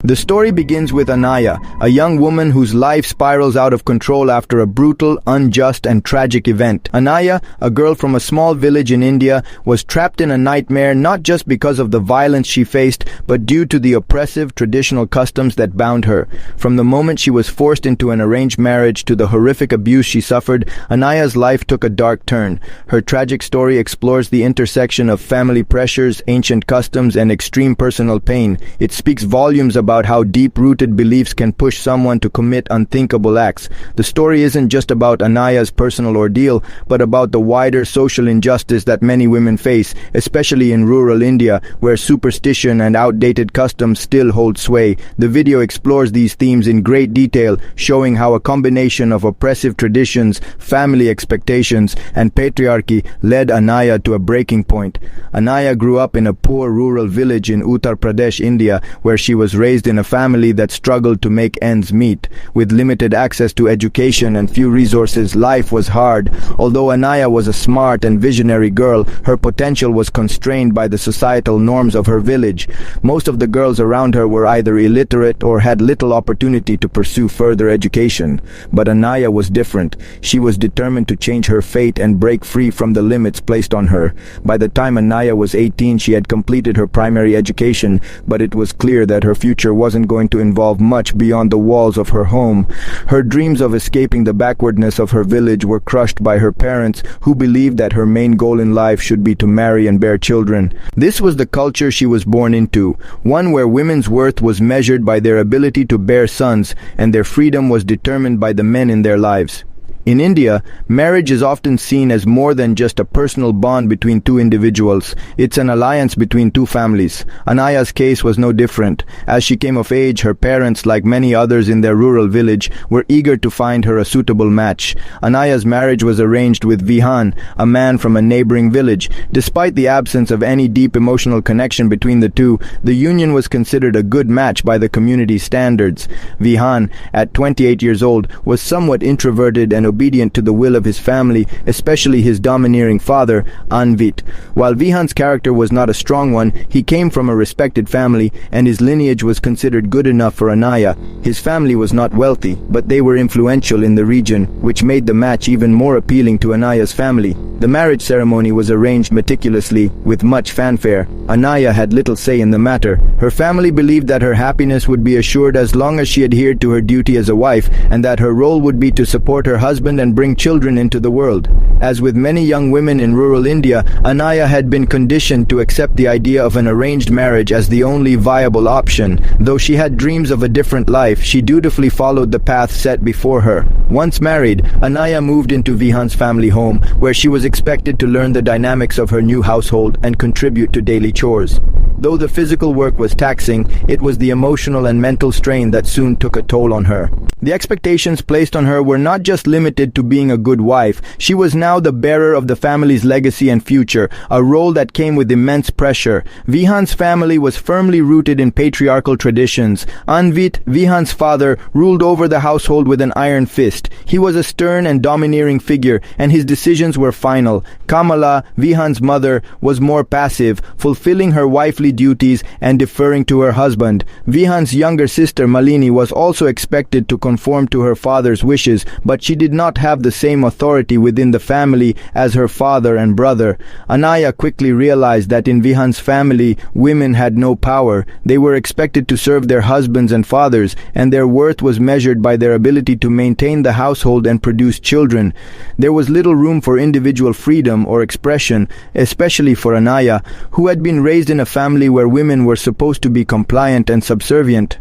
The story begins with Anaya, a young woman whose life spirals out of control after a brutal, unjust, and tragic event. Anaya, a girl from a small village in India, was trapped in a nightmare not just because of the violence she faced, but due to the oppressive traditional customs that bound her. From the moment she was forced into an arranged marriage to the horrific abuse she suffered, Anaya's life took a dark turn. Her tragic story explores the intersection of family pressures, ancient customs, and extreme personal pain. It speaks volumes about how deep-rooted beliefs can push someone to commit unthinkable acts. The story isn't just about Anaya's personal ordeal, but about the wider social injustice that many women face, especially in rural India, where superstition and outdated customs still hold sway. The video explores these themes in great detail, showing how a combination of oppressive traditions, family expectations, and patriarchy led Anaya to a breaking point. Anaya grew up in a poor rural village in Uttar Pradesh, India, where she was raised in a family that struggled to make ends meet. With limited access to education and few resources, life was hard. Although Anaya was a smart and visionary girl, her potential was constrained by the societal norms of her village. Most of the girls around her were either illiterate or had little opportunity to pursue further education. But Anaya was different. She was determined to change her fate and break free from the limits placed on her. By the time Anaya was 18, she had completed her primary education, but it was clear that her future wasn't going to involve much beyond the walls of her home. Her dreams of escaping the backwardness of her village were crushed by her parents, who believed that her main goal in life should be to marry and bear children. This was the culture she was born into, one where women's worth was measured by their ability to bear sons, and their freedom was determined by the men in their lives. In India, marriage is often seen as more than just a personal bond between two individuals. It's an alliance between two families. Anaya's case was no different. As she came of age, her parents, like many others in their rural village, were eager to find her a suitable match. Anaya's marriage was arranged with Vihan, a man from a neighboring village. Despite the absence of any deep emotional connection between the two, the union was considered a good match by the community standards. Vihan, at 28 years old, was somewhat introverted and obedient to the will of his family, especially his domineering father, Anvit. While Vihan's character was not a strong one, he came from a respected family, and his lineage was considered good enough for Anaya. His family was not wealthy, but they were influential in the region, which made the match even more appealing to Anaya's family. The marriage ceremony was arranged meticulously, with much fanfare. Anaya had little say in the matter. Her family believed that her happiness would be assured as long as she adhered to her duty as a wife, and that her role would be to support her husband and bring children into the world. As with many young women in rural India, Anaya had been conditioned to accept the idea of an arranged marriage as the only viable option. Though she had dreams of a different life, she dutifully followed the path set before her. Once married, Anaya moved into Vihan's family home, where she was expected to learn the dynamics of her new household and contribute to daily chores. Though the physical work was taxing, it was the emotional and mental strain that soon took a toll on her. The expectations placed on her were not just limited to being a good wife. She was now the bearer of the family's legacy and future, a role that came with immense pressure. Vihan's family was firmly rooted in patriarchal traditions. Anvit, Vihan's father, ruled over the household with an iron fist. He was a stern and domineering figure, and his decisions were final. Kamala, Vihan's mother, was more passive, fulfilling her wifely duties and deferring to her husband. Vihan's younger sister Malini was also expected to conform to her father's wishes, but she did not have the same authority within the family as her father and brother. Anaya quickly realized that in Vihan's family, women had no power. They were expected to serve their husbands and fathers, and their worth was measured by their ability to maintain the household and produce children. There was little room for individual freedom or expression, especially for Anaya, who had been raised in a family where women were supposed to be compliant and subservient.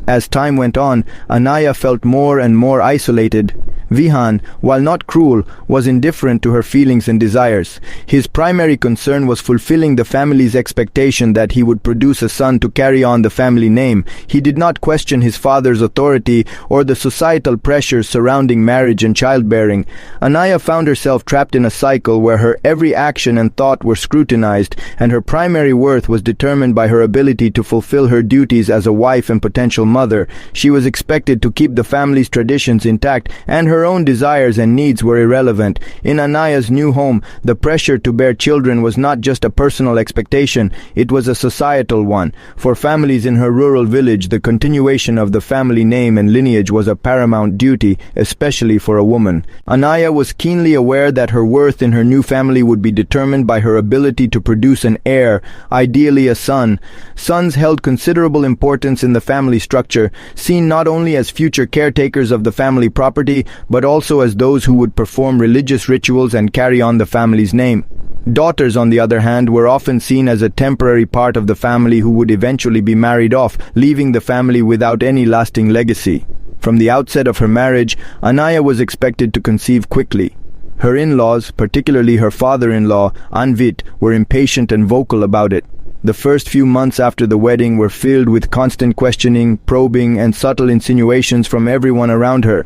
As time went on, Anaya felt more and more isolated. Vihan, while not cruel, was indifferent to her feelings and desires. His primary concern was fulfilling the family's expectation that he would produce a son to carry on the family name. He did not question his father's authority or the societal pressures surrounding marriage and childbearing. Anaya found herself trapped in a cycle where her every action and thought were scrutinized, and her primary worth was determined by her ability to fulfill her duties as a wife and potential mother. She was expected to keep the family's traditions intact, and her her own desires and needs were irrelevant. In Anaya's new home, the pressure to bear children was not just a personal expectation, it was a societal one. For families in her rural village, the continuation of the family name and lineage was a paramount duty, especially for a woman. Anaya was keenly aware that her worth in her new family would be determined by her ability to produce an heir, ideally a son. Sons held considerable importance in the family structure, seen not only as future caretakers of the family property, but also as those who would perform religious rituals and carry on the family's name. Daughters, on the other hand, were often seen as a temporary part of the family who would eventually be married off, leaving the family without any lasting legacy. From the outset of her marriage, Anaya was expected to conceive quickly. Her in-laws, particularly her father-in-law, Anvit, were impatient and vocal about it. The first few months after the wedding were filled with constant questioning, probing, and subtle insinuations from everyone around her.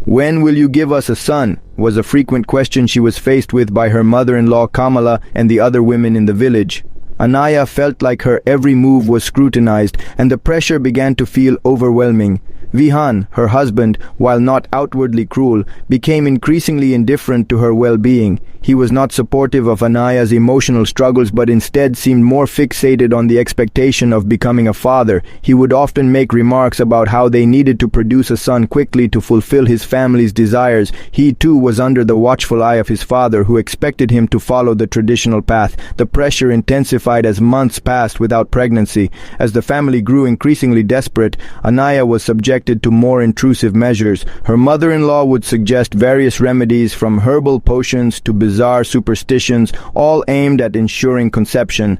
"When will you give us a son?" was a frequent question she was faced with by her mother-in-law Kamala and the other women in the village. Anaya felt like her every move was scrutinized, and the pressure began to feel overwhelming. Vihan, her husband, while not outwardly cruel, became increasingly indifferent to her well-being. He was not supportive of Anaya's emotional struggles, but instead seemed more fixated on the expectation of becoming a father. He would often make remarks about how they needed to produce a son quickly to fulfill his family's desires. He too was under the watchful eye of his father, who expected him to follow the traditional path. The pressure intensified as months passed without pregnancy. As the family grew increasingly desperate, Anaya was subjected to more intrusive measures. Her mother-in-law would suggest various remedies, from herbal potions to bizarre superstitions, all aimed at ensuring conception.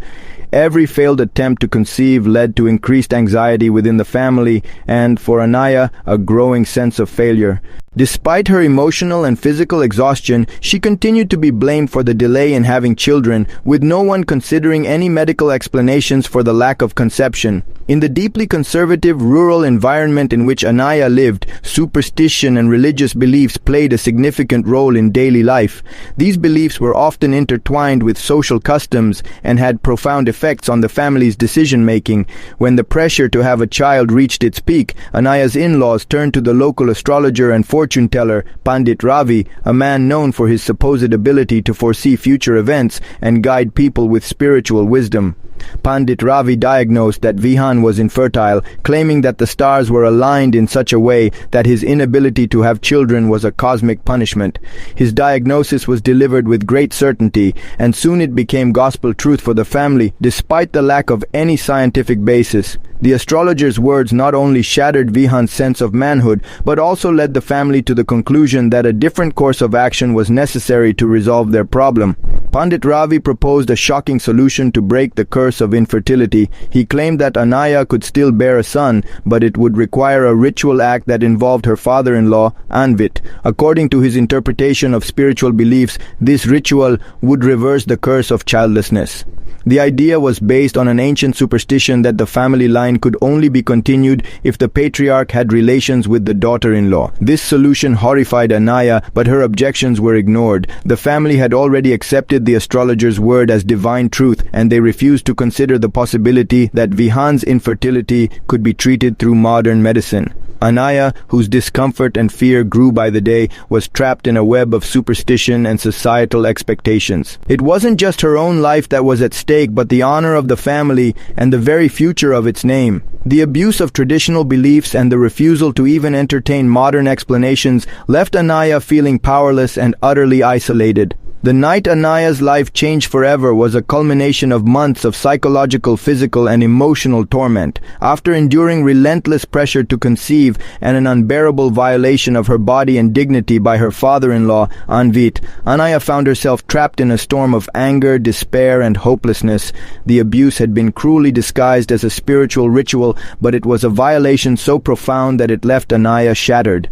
Every failed attempt to conceive led to increased anxiety within the family and, for Anaya, a growing sense of failure. Despite her emotional and physical exhaustion, she continued to be blamed for the delay in having children, with no one considering any medical explanations for the lack of conception. In the deeply conservative rural environment in which Anaya lived, superstition and religious beliefs played a significant role in daily life. These beliefs were often intertwined with social customs and had profound effects on the family's decision-making. When the pressure to have a child reached its peak, Anaya's in-laws turned to the local astrologer and fortune teller, Pandit Ravi, a man known for his supposed ability to foresee future events and guide people with spiritual wisdom. Pandit Ravi diagnosed that Vihan was infertile, claiming that the stars were aligned in such a way that his inability to have children was a cosmic punishment. His diagnosis was delivered with great certainty, and soon it became gospel truth for the family, despite the lack of any scientific basis. The astrologer's words not only shattered Vihan's sense of manhood, but also led the family to the conclusion that a different course of action was necessary to resolve their problem. Pandit Ravi proposed a shocking solution to break the curse of infertility. He claimed that Anaya could still bear a son, but it would require a ritual act that involved her father-in-law, Anvit. According to his interpretation of spiritual beliefs, this ritual would reverse the curse of childlessness. The idea was based on an ancient superstition that the family line could only be continued if the patriarch had relations with the daughter-in-law. This solution horrified Anaya, but her objections were ignored. The family had already accepted the astrologer's word as divine truth, and they refused to consider the possibility that Vihan's infertility could be treated through modern medicine. Anaya, whose discomfort and fear grew by the day, was trapped in a web of superstition and societal expectations. It wasn't just her own life that was at stake, but the honor of the family and the very future of its name. The abuse of traditional beliefs and the refusal to even entertain modern explanations left Anaya feeling powerless and utterly isolated. The night Anaya's life changed forever was a culmination of months of psychological, physical, and emotional torment. After enduring relentless pressure to conceive and an unbearable violation of her body and dignity by her father-in-law, Anvit, Anaya found herself trapped in a storm of anger, despair, and hopelessness. The abuse had been cruelly disguised as a spiritual ritual, but it was a violation so profound that it left Anaya shattered.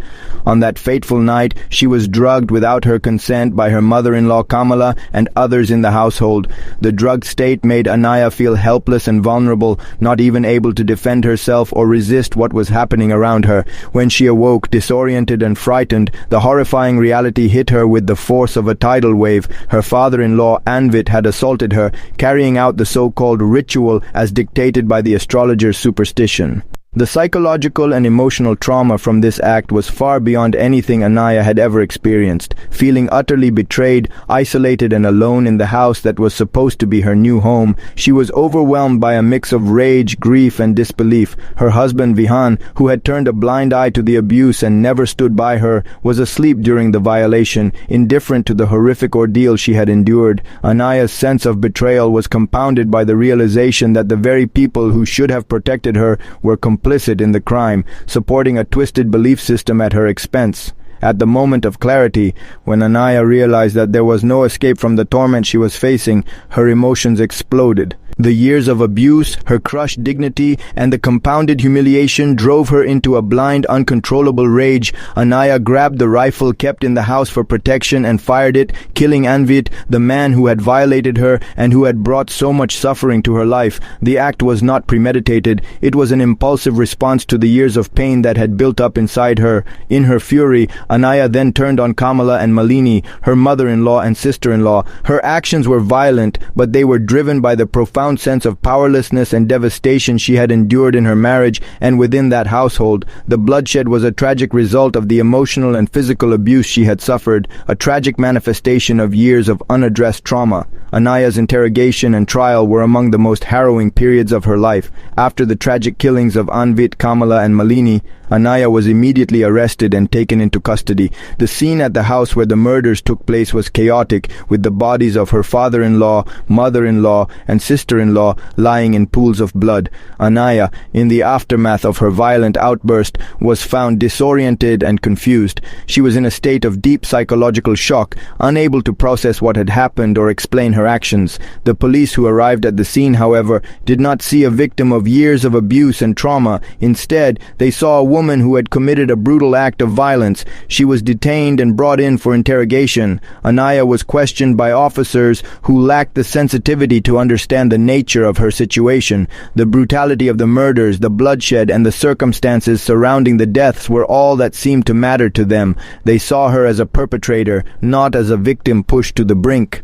On that fateful night, she was drugged without her consent by her mother-in-law Kamala and others in the household. The drugged state made Anaya feel helpless and vulnerable, not even able to defend herself or resist what was happening around her. When she awoke, disoriented and frightened, the horrifying reality hit her with the force of a tidal wave. Her father-in-law Anvit had assaulted her, carrying out the so-called ritual as dictated by the astrologer's superstition. The psychological and emotional trauma from this act was far beyond anything Anaya had ever experienced. Feeling utterly betrayed, isolated and alone in the house that was supposed to be her new home, she was overwhelmed by a mix of rage, grief and disbelief. Her husband Vihan, who had turned a blind eye to the abuse and never stood by her, was asleep during the violation, indifferent to the horrific ordeal she had endured. Anaya's sense of betrayal was compounded by the realization that the very people who should have protected her were complicit in the crime, supporting a twisted belief system at her expense. At the moment of clarity, when Anaya realized that there was no escape from the torment she was facing, her emotions exploded. The years of abuse, her crushed dignity, and the compounded humiliation drove her into a blind, uncontrollable rage. Anaya grabbed the rifle kept in the house for protection and fired it, killing Anvit, the man who had violated her and who had brought so much suffering to her life. The act was not premeditated. It was an impulsive response to the years of pain that had built up inside her. In her fury, Anaya then turned on Kamala and Malini, her mother-in-law and sister-in-law. Her actions were violent, but they were driven by the profound sense of powerlessness and devastation she had endured in her marriage and within that household. The bloodshed was a tragic result of the emotional and physical abuse she had suffered, a tragic manifestation of years of unaddressed trauma. Anaya's interrogation and trial were among the most harrowing periods of her life. After the tragic killings of Anvit, Kamala and Malini, Anaya was immediately arrested and taken into custody. The scene at the house where the murders took place was chaotic, with the bodies of her father-in-law, mother-in-law, and sister-in-law lying in pools of blood. Anaya, in the aftermath of her violent outburst, was found disoriented and confused. She was in a state of deep psychological shock, unable to process what had happened or explain her actions. The police who arrived at the scene, however, did not see a victim of years of abuse and trauma. Instead, they saw a woman who had committed a brutal act of violence. She was detained and brought in for interrogation. Anaya was questioned by officers who lacked the sensitivity to understand the nature of her situation. The brutality of the murders, the bloodshed, and the circumstances surrounding the deaths were all that seemed to matter to them. They saw her as a perpetrator, not as a victim pushed to the brink.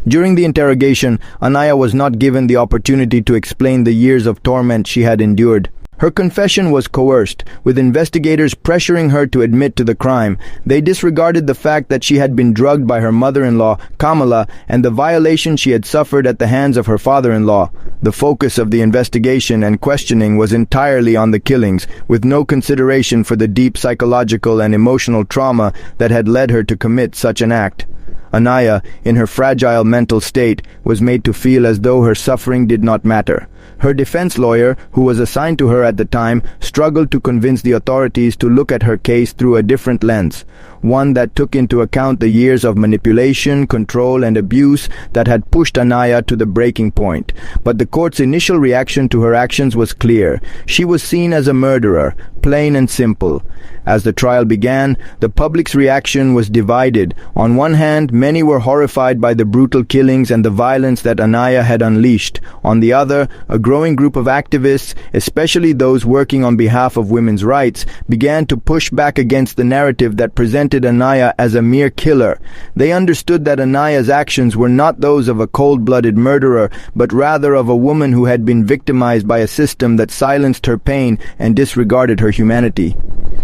During the interrogation, Anaya was not given the opportunity to explain the years of torment she had endured. Her confession was coerced, with investigators pressuring her to admit to the crime. They disregarded the fact that she had been drugged by her mother-in-law, Kamala, and the violation she had suffered at the hands of her father-in-law. The focus of the investigation and questioning was entirely on the killings, with no consideration for the deep psychological and emotional trauma that had led her to commit such an act. Anaya, in her fragile mental state, was made to feel as though her suffering did not matter. Her defense lawyer, who was assigned to her at the time, struggled to convince the authorities to look at her case through a different lens, one that took into account the years of manipulation, control, and abuse that had pushed Anaya to the breaking point. But the court's initial reaction to her actions was clear. She was seen as a murderer, plain and simple. As the trial began, the public's reaction was divided. On one hand, many were horrified by the brutal killings and the violence that Anaya had unleashed. On the other, a growing group of activists, especially those working on behalf of women's rights, began to push back against the narrative that presented Anaya as a mere killer. They understood that Anaya's actions were not those of a cold-blooded murderer, but rather of a woman who had been victimized by a system that silenced her pain and disregarded her humanity.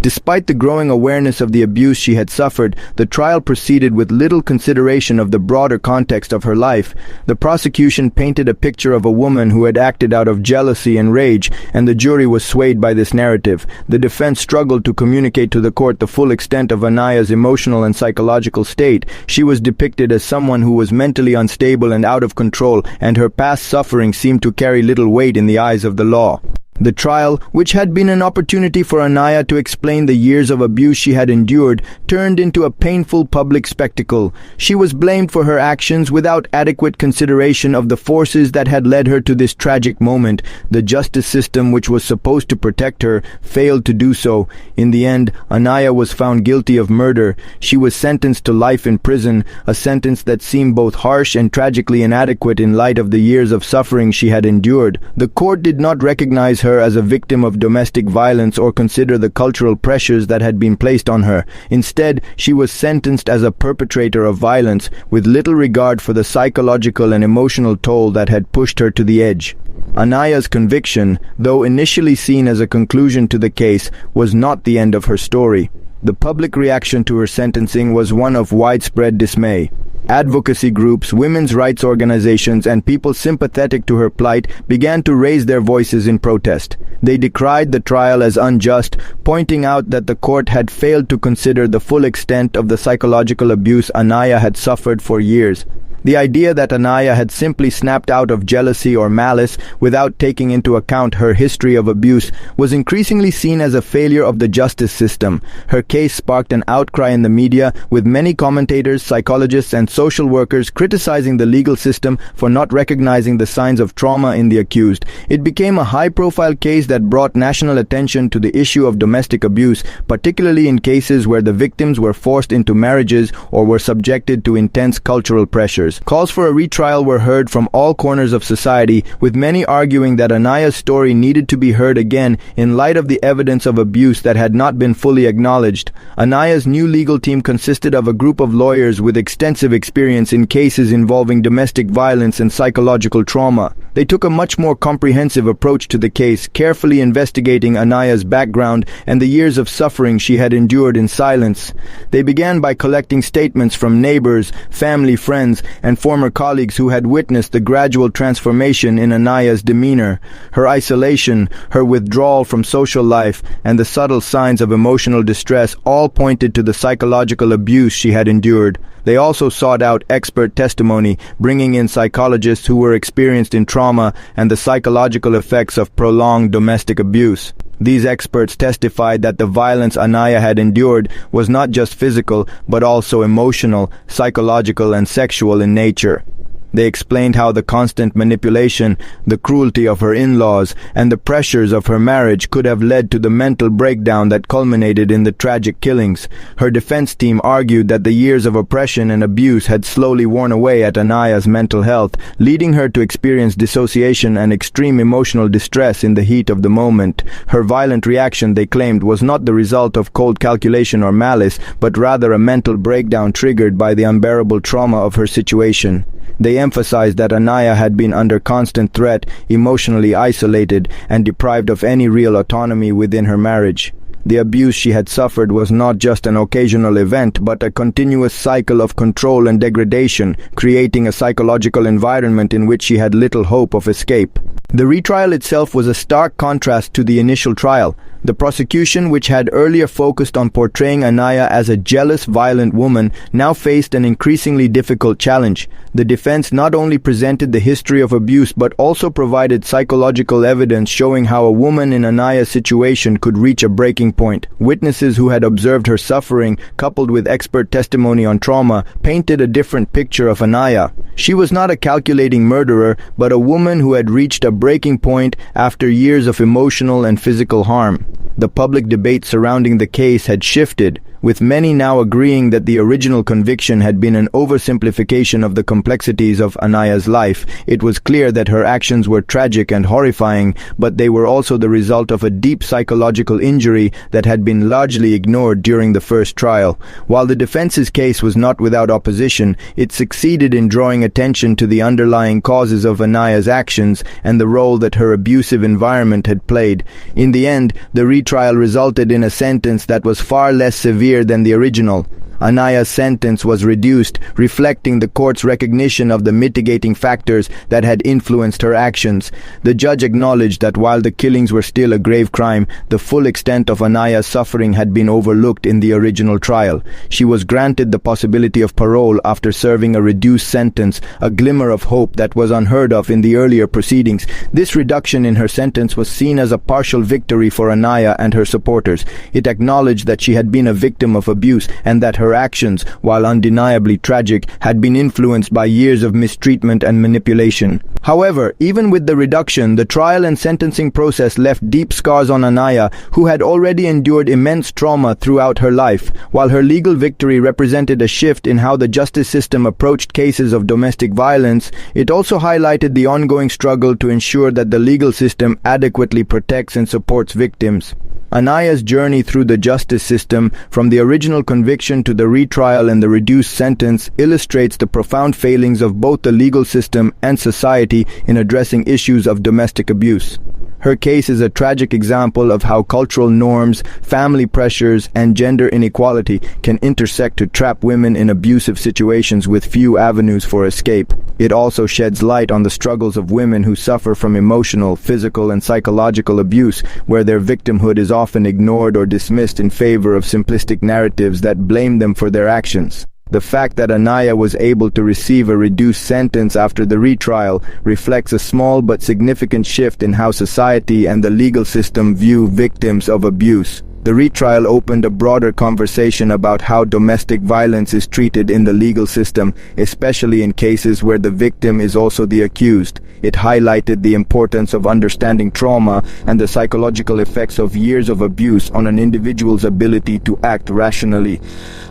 Despite the growing awareness of the abuse she had suffered, the trial proceeded with little consideration of the broader context of her life. The prosecution painted a picture of a woman who had acted out of jealousy and rage, and the jury was swayed by this narrative. The defense struggled to communicate to the court the full extent of Anaya's emotional and psychological state. She was depicted as someone who was mentally unstable and out of control, and her past suffering seemed to carry little weight in the eyes of the law. The trial, which had been an opportunity for Anaya to explain the years of abuse she had endured, turned into a painful public spectacle. She was blamed for her actions without adequate consideration of the forces that had led her to this tragic moment. The justice system, which was supposed to protect her, failed to do so. In the end, Anaya was found guilty of murder. She was sentenced to life in prison, a sentence that seemed both harsh and tragically inadequate in light of the years of suffering she had endured. The court did not recognize her as a victim of domestic violence or consider the cultural pressures that had been placed on her. Instead, she was sentenced as a perpetrator of violence, with little regard for the psychological and emotional toll that had pushed her to the edge. Anaya's conviction, though initially seen as a conclusion to the case, was not the end of her story. The public reaction to her sentencing was one of widespread dismay. Advocacy groups, women's rights organizations, and people sympathetic to her plight began to raise their voices in protest. They decried the trial as unjust, pointing out that the court had failed to consider the full extent of the psychological abuse Anaya had suffered for years. The idea that Anaya had simply snapped out of jealousy or malice without taking into account her history of abuse was increasingly seen as a failure of the justice system. Her case sparked an outcry in the media, with many commentators, psychologists, and social workers criticizing the legal system for not recognizing the signs of trauma in the accused. It became a high-profile case that brought national attention to the issue of domestic abuse, particularly in cases where the victims were forced into marriages or were subjected to intense cultural pressures. Calls for a retrial were heard from all corners of society, with many arguing that Anaya's story needed to be heard again in light of the evidence of abuse that had not been fully acknowledged. Anaya's new legal team consisted of a group of lawyers with extensive experience in cases involving domestic violence and psychological trauma. They took a much more comprehensive approach to the case, carefully investigating Anaya's background and the years of suffering she had endured in silence. They began by collecting statements from neighbors, family, friends, and former colleagues who had witnessed the gradual transformation in Anaya's demeanor. Her isolation, her withdrawal from social life, and the subtle signs of emotional distress all pointed to the psychological abuse she had endured. They also sought out expert testimony, bringing in psychologists who were experienced in trauma and the psychological effects of prolonged domestic abuse. These experts testified that the violence Anaya had endured was not just physical, but also emotional, psychological, and sexual in nature. They explained how the constant manipulation, the cruelty of her in-laws, and the pressures of her marriage could have led to the mental breakdown that culminated in the tragic killings. Her defense team argued that the years of oppression and abuse had slowly worn away at Anaya's mental health, leading her to experience dissociation and extreme emotional distress in the heat of the moment. Her violent reaction, they claimed, was not the result of cold calculation or malice, but rather a mental breakdown triggered by the unbearable trauma of her situation. They emphasized that Anaya had been under constant threat, emotionally isolated, and deprived of any real autonomy within her marriage. The abuse she had suffered was not just an occasional event, but a continuous cycle of control and degradation, creating a psychological environment in which she had little hope of escape. The retrial itself was a stark contrast to the initial trial. The prosecution, which had earlier focused on portraying Anaya as a jealous, violent woman, now faced an increasingly difficult challenge. The defense not only presented the history of abuse but also provided psychological evidence showing how a woman in Anaya's situation could reach a breaking point. Witnesses who had observed her suffering, coupled with expert testimony on trauma, painted a different picture of Anaya. She was not a calculating murderer, but a woman who had reached a breaking point after years of emotional and physical harm. The public debate surrounding the case had shifted, with many now agreeing that the original conviction had been an oversimplification of the complexities of Anaya's life. It was clear that her actions were tragic and horrifying, but they were also the result of a deep psychological injury that had been largely ignored during the first trial. While the defense's case was not without opposition, it succeeded in drawing attention to the underlying causes of Anaya's actions and the role that her abusive environment had played. In the end, the retrial resulted in a sentence that was far less severe than the original. Anaya's sentence was reduced, reflecting the court's recognition of the mitigating factors that had influenced her actions. The judge acknowledged that while the killings were still a grave crime, the full extent of Anaya's suffering had been overlooked in the original trial. She was granted the possibility of parole after serving a reduced sentence, a glimmer of hope that was unheard of in the earlier proceedings. This reduction in her sentence was seen as a partial victory for Anaya and her supporters. It acknowledged that she had been a victim of abuse and that her her actions, while undeniably tragic, had been influenced by years of mistreatment and manipulation. However, even with the reduction, the trial and sentencing process left deep scars on Anaya, who had already endured immense trauma throughout her life. While her legal victory represented a shift in how the justice system approached cases of domestic violence, it also highlighted the ongoing struggle to ensure that the legal system adequately protects and supports victims. Anaya's journey through the justice system, from the original conviction to the retrial and the reduced sentence, illustrates the profound failings of both the legal system and society in addressing issues of domestic abuse. Her case is a tragic example of how cultural norms, family pressures, and gender inequality can intersect to trap women in abusive situations with few avenues for escape. It also sheds light on the struggles of women who suffer from emotional, physical, and psychological abuse, where their victimhood is often ignored or dismissed in favor of simplistic narratives that blame them for their actions. The fact that Anaya was able to receive a reduced sentence after the retrial reflects a small but significant shift in how society and the legal system view victims of abuse. The retrial opened a broader conversation about how domestic violence is treated in the legal system, especially in cases where the victim is also the accused. It highlighted the importance of understanding trauma and the psychological effects of years of abuse on an individual's ability to act rationally.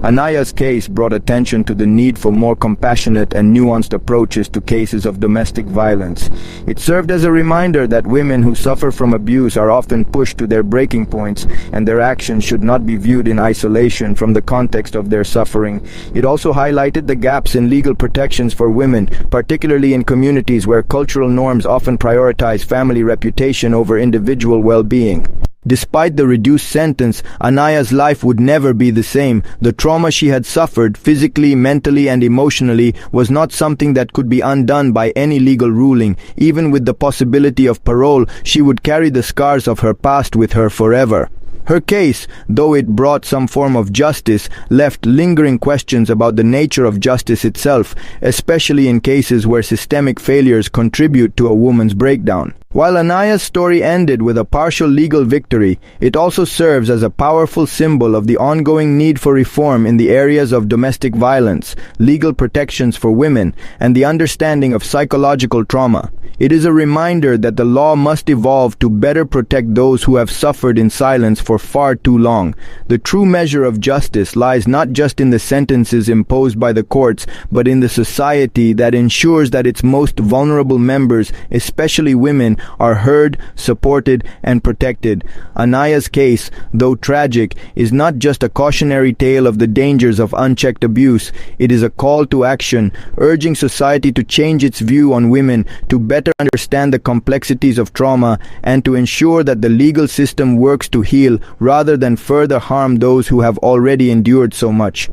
Anaya's case brought attention to the need for more compassionate and nuanced approaches to cases of domestic violence. It served as a reminder that women who suffer from abuse are often pushed to their breaking points, and their actions should not be viewed in isolation from the context of their suffering. It also highlighted the gaps in legal protections for women, particularly in communities where cultural norms often prioritize family reputation over individual well-being. Despite the reduced sentence, Anaya's life would never be the same. The trauma she had suffered, physically, mentally, and emotionally, was not something that could be undone by any legal ruling. Even with the possibility of parole, she would carry the scars of her past with her forever. Her case, though it brought some form of justice, left lingering questions about the nature of justice itself, especially in cases where systemic failures contribute to a woman's breakdown. While Anaya's story ended with a partial legal victory, it also serves as a powerful symbol of the ongoing need for reform in the areas of domestic violence, legal protections for women, and the understanding of psychological trauma. It is a reminder that the law must evolve to better protect those who have suffered in silence for far too long. The true measure of justice lies not just in the sentences imposed by the courts, but in the society that ensures that its most vulnerable members, especially women, are heard, supported, and protected. Anaya's case, though tragic, is not just a cautionary tale of the dangers of unchecked abuse. It is a call to action, urging society to change its view on women, to better understand the complexities of trauma, and to ensure that the legal system works to heal rather than further harm those who have already endured so much.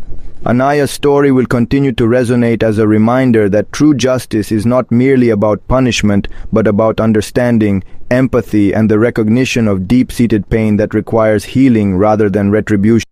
Anaya's story will continue to resonate as a reminder that true justice is not merely about punishment, but about understanding, empathy, and the recognition of deep-seated pain that requires healing rather than retribution.